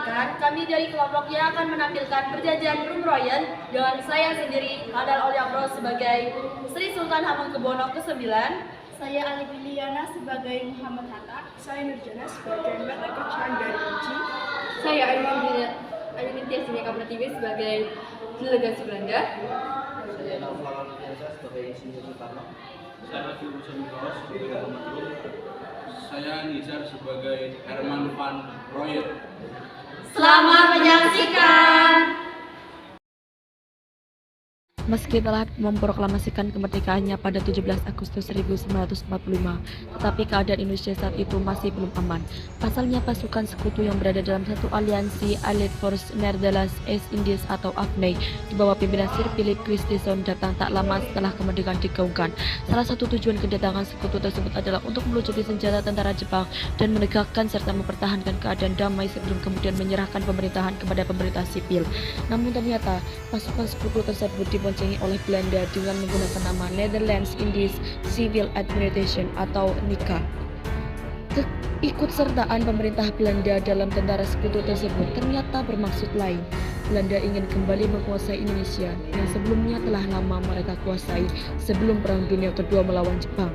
Perkenalkan, kami dari kelompok yang akan menampilkan perjanjian Rumroyen dengan saya sendiri, Hadal Olyapro sebagai Sri Sultan Hamengkubuwono ke-9. Saya Ali Biliana sebagai Muhammad Hatta. Saya Nurjana sebagai Mbak Lekerjaan dari Uji. Saya Ayunintia Sinika Pratiwi sebagai delegasi Belanda. Saya Naufal Alfiansyah sebagai Insinyur Soekarno. Saya Rafi Husain Bawas sebagai Komandan. Saya Nizar sebagai Herman van Royen. Selamat menyaksikan! Meski telah memproklamasikan kemerdekaannya pada 17 Agustus 1945, tetapi keadaan Indonesia saat itu masih belum aman. Pasalnya pasukan sekutu yang berada dalam satu aliansi Allied Force Netherlands East Indies atau AFNI di bawah pimpinan Sir Philip Christison datang tak lama setelah kemerdekaan digaungkan. Salah satu tujuan kedatangan sekutu tersebut adalah untuk melucuti senjata tentara Jepang dan menegakkan serta mempertahankan keadaan damai sebelum kemudian menyerahkan pemerintahan kepada pemerintah sipil. Namun ternyata pasukan sekutu tersebut diboncengi oleh Belanda dengan menggunakan nama Netherlands Indies Civil Administration atau NICA. Keikutsertaan pemerintah Belanda dalam tentara sekutu tersebut ternyata bermaksud lain. Belanda ingin kembali menguasai Indonesia yang sebelumnya telah lama mereka kuasai sebelum Perang Dunia Kedua melawan Jepang.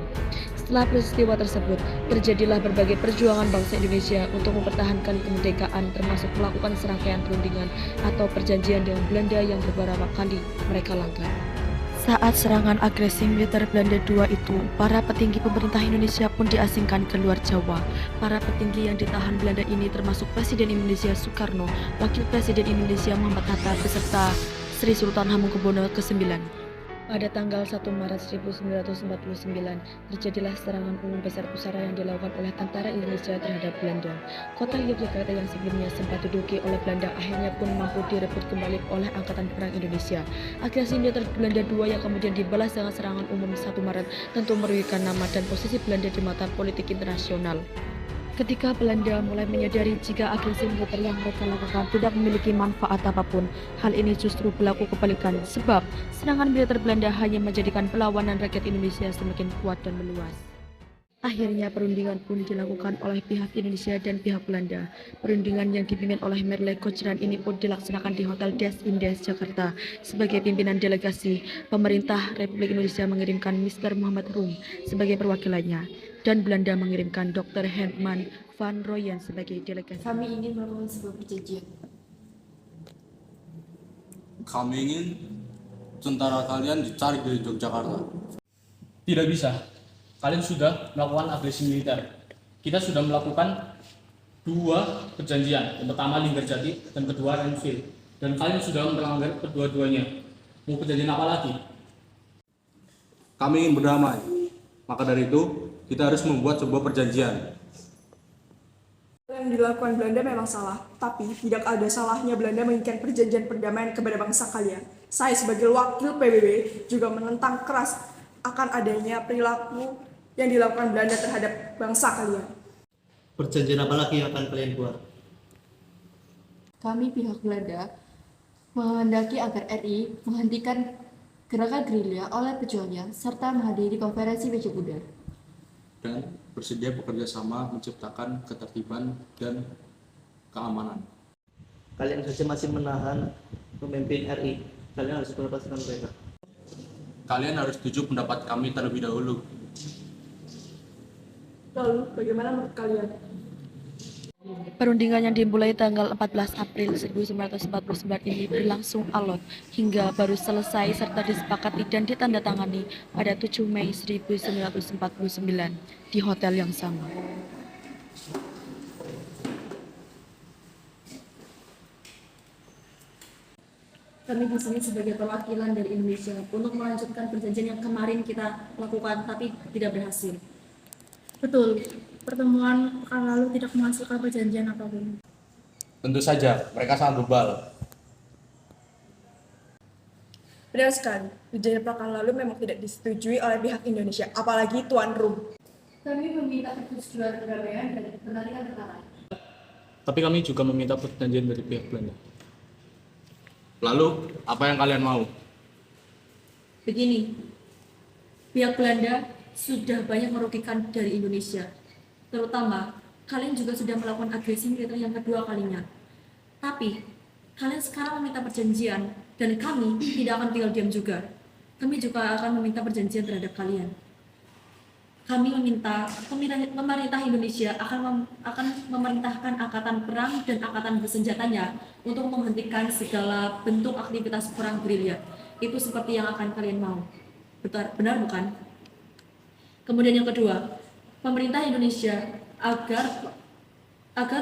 Setelah peristiwa tersebut, terjadilah berbagai perjuangan bangsa Indonesia untuk mempertahankan kemerdekaan, termasuk melakukan serangkaian perundingan atau perjanjian dengan Belanda yang beberapa kali mereka langgar. Saat serangan agresi militer Belanda II itu, para petinggi pemerintah Indonesia pun diasingkan ke luar Jawa. Para petinggi yang ditahan Belanda ini termasuk Presiden Indonesia Soekarno, Wakil Presiden Indonesia Muhammad Hatta, beserta Sri Sultan Hamengkubuwono ke-9. Pada tanggal 1 Maret 1949, terjadilah serangan umum besar-besaran yang dilakukan oleh tentara Indonesia terhadap Belanda. Kota Yogyakarta yang sebelumnya sempat diduduki oleh Belanda akhirnya pun mampu direbut kembali oleh Angkatan Perang Indonesia. Agresi militer Belanda II yang kemudian dibalas dengan serangan umum 1 Maret tentu merugikan nama dan posisi Belanda di mata politik internasional. Ketika Belanda mulai menyadari jika agresi militer yang mereka lakukan tidak memiliki manfaat apapun, hal ini justru berlaku kebalikan, sebab serangan militer Belanda hanya menjadikan perlawanan rakyat Indonesia semakin kuat dan meluas. Akhirnya perundingan pun dilakukan oleh pihak Indonesia dan pihak Belanda. Perundingan yang dipimpin oleh Merle Gojran ini pun dilaksanakan di Hotel Des Indes, Jakarta. Sebagai pimpinan delegasi, pemerintah Republik Indonesia mengirimkan Mr. Muhammad Rum sebagai perwakilannya, dan Belanda mengirimkan Dr. Herman van Royen sebagai delegasi. Kami ingin melakukan sebuah perjanjian. Kami ingin tentara kalian ditarik dari Yogyakarta. Tidak bisa. Kalian sudah melakukan agresi militer. Kita sudah melakukan 2 perjanjian. Yang pertama Linggarjati dan kedua Renville. Dan kalian sudah melanggar kedua-duanya. Mau perjanjian apa lagi? Kami ingin berdamai. Maka dari itu, kita harus membuat sebuah perjanjian. Yang dilakukan Belanda memang salah, tapi tidak ada salahnya Belanda menginginkan perjanjian perdamaian kepada bangsa kalian. Saya sebagai wakil PBB juga menentang keras akan adanya perilaku yang dilakukan Belanda terhadap bangsa kalian. Perjanjian apa lagi yang akan kalian buat? Kami pihak Belanda menghendaki agar RI menghentikan gerakan gerilya oleh pejuangnya serta menghadiri konferensi meja bundar. Dan bersedia bekerja sama menciptakan ketertiban dan keamanan. Kalian saja masih menahan pemimpin RI. Kalian harus melepaskan mereka. Kalian harus setuju pendapat kami terlebih dahulu. Lalu, bagaimana menurut kalian? Perundingan yang dimulai tanggal 14 April 1949 ini berlangsung alot hingga baru selesai serta disepakati dan ditandatangani pada 7 Mei 1949 di hotel yang sama. Kami di sini sebagai perwakilan dari Indonesia untuk melanjutkan perjanjian yang kemarin kita lakukan tapi tidak berhasil. Betul, pertemuan pekan lalu tidak menghasilkan perjanjian apapun. Tentu saja, mereka sangat bebal. Benar sekali, perjanjian pekan lalu memang tidak disetujui oleh pihak Indonesia, apalagi Tuan Rum. Kami meminta persetujuan perdamaian dan penarikan tentara. Tapi kami juga meminta perjanjian dari pihak Belanda. Lalu, apa yang kalian mau? Begini, pihak Belanda sudah banyak merugikan dari Indonesia. Terutama, kalian juga sudah melakukan agresi militer yang kedua kalinya. Tapi kalian sekarang meminta perjanjian dan kami tidak akan tinggal diam juga. Kami juga akan meminta perjanjian terhadap kalian. Kami meminta pemerintah Indonesia akan memerintahkan angkatan perang dan angkatan bersenjatanya untuk menghentikan segala bentuk aktivitas perang gerilya. Itu seperti yang akan kalian mau. Benar bukan? Kemudian yang kedua, pemerintah Indonesia agar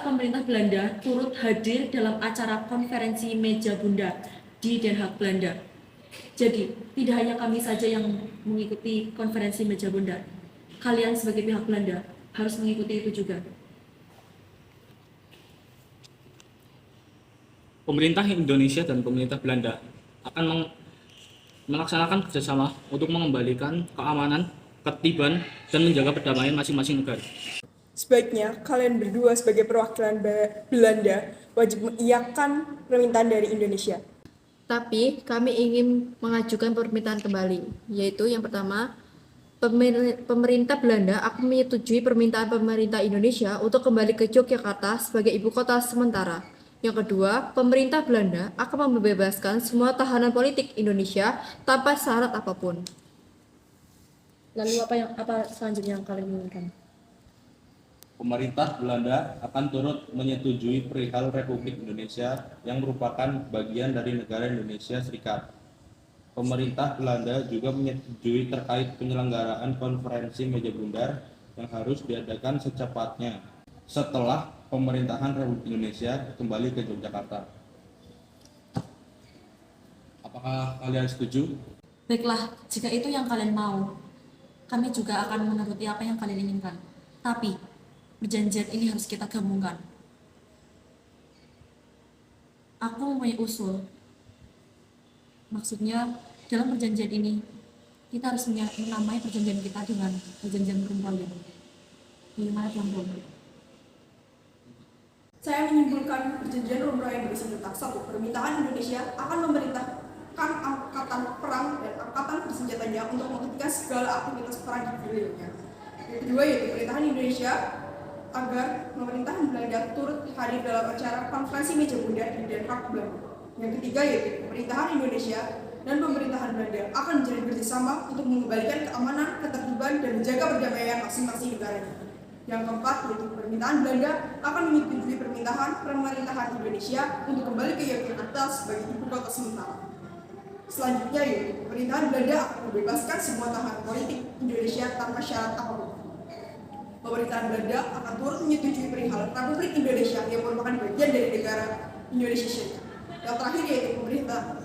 pemerintah Belanda turut hadir dalam acara konferensi meja bundar di Den Haag, Belanda. Jadi, tidak hanya kami saja yang mengikuti konferensi meja bundar. Kalian sebagai pihak Belanda harus mengikuti itu juga. Pemerintah Indonesia dan pemerintah Belanda akan melaksanakan kerjasama untuk mengembalikan keamanan, ketertiban, dan menjaga perdamaian masing-masing negara. Sebaiknya kalian berdua sebagai perwakilan Belanda wajib mengiyakan permintaan dari Indonesia. Tapi kami ingin mengajukan permintaan kembali, yaitu yang pertama, pemerintah Belanda akan menyetujui permintaan pemerintah Indonesia untuk kembali ke Yogyakarta sebagai ibu kota sementara. Yang kedua, pemerintah Belanda akan membebaskan semua tahanan politik Indonesia tanpa syarat apapun. Lalu apa selanjutnya yang kalian inginkan? Pemerintah Belanda akan turut menyetujui perihal Republik Indonesia yang merupakan bagian dari negara Indonesia Serikat. Pemerintah Belanda juga menyetujui terkait penyelenggaraan konferensi meja bundar yang harus diadakan secepatnya setelah pemerintahan Republik Indonesia kembali ke Yogyakarta. Apakah kalian setuju? Baiklah, jika itu yang kalian mau, kami juga akan menuruti apa yang kalian inginkan. Tapi, perjanjian ini harus kita gabungkan. Aku mempunyai usul. Maksudnya, dalam perjanjian ini, kita harus menamai perjanjian kita dengan perjanjian Rumroyen. Bagaimana teman-teman? Saya menyimpulkan perjanjian Rumroyen berisi tentang 1. Permintaan Indonesia akan memerintahkan angkatan perang dan angkatan bersenjatanya untuk menghentikan segala aktivitas perang di wilayahnya. Yang kedua yaitu pemerintahan Indonesia agar pemerintahan Belanda turut hadir dalam acara konferensi meja bundar di Den Haag, Belanda. Yang ketiga yaitu pemerintahan Indonesia dan pemerintahan Belanda akan menjalin kerjasama untuk mengembalikan keamanan, ketertiban, dan menjaga perdamaian masing-masing negaranya. Yang keempat yaitu pemerintahan Belanda akan menyetujui permintaan pemerintahan Indonesia untuk kembali ke Yogyakarta sebagai ibu kota sementara. Selanjutnya yaitu pemerintahan Belanda akan membebaskan semua tahanan politik Indonesia tanpa syarat apapun. Pemerintahan Belanda akan turut menyetujui perihal Republik Indonesia yang merupakan bagian dari negara Indonesia Serikat. Yang terakhir yaitu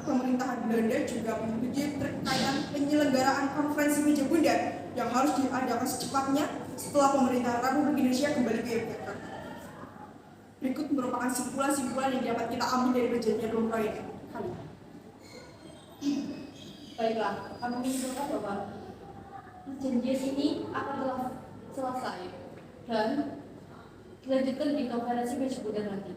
pemerintahan Belanda juga menyetujui terkaitan penyelenggaraan konferensi meja bundar yang harus diadakan secepatnya setelah pemerintahan Republik Indonesia kembali ke Yogyakarta. Berikut merupakan simpulan-simpulan yang dapat kita ambil dari perjanjian Rumroyen kali ini. Baiklah, kami menyimpulkan bahwa perjanjian ini akan telah selesai dan dilanjutkan di konferensi meja bundar nanti.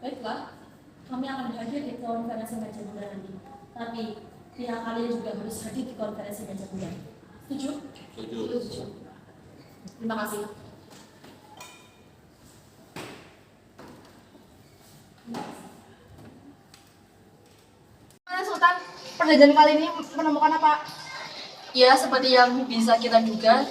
Baiklah, kami akan hadir di konferensi meja bundar nanti. Tapi pihak kalian juga harus hadir di konferensi meja bundar. Setuju? Setuju. Terima kasih. Sultan, perjanjian kali ini menemukan apa? Ya, seperti yang bisa kita duga,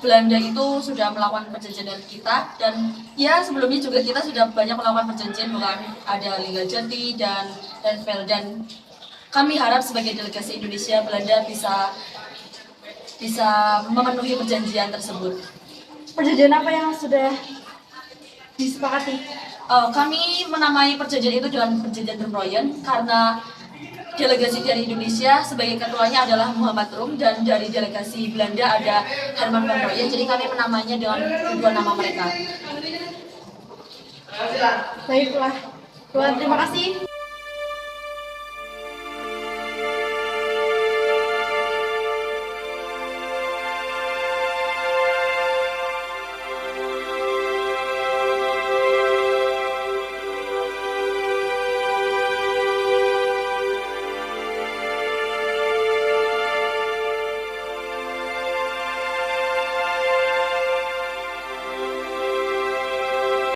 Belanda itu sudah melakukan perjanjian dengan kita, dan ya sebelumnya juga kita sudah banyak melakukan perjanjian, bukan ada Linggarjati dan Renville, dan kami harap sebagai delegasi Indonesia, Belanda bisa memenuhi perjanjian tersebut. Perjanjian apa yang sudah disepakati? Kami menamai perjanjian itu dengan perjanjian Rumroyen karena delegasi dari Indonesia sebagai ketuanya adalah Muhammad Rum dan dari delegasi Belanda ada Herman van Rompuy. Jadi kami menamainya dengan kedua nama mereka. Baiklah, Tuan, terima kasih.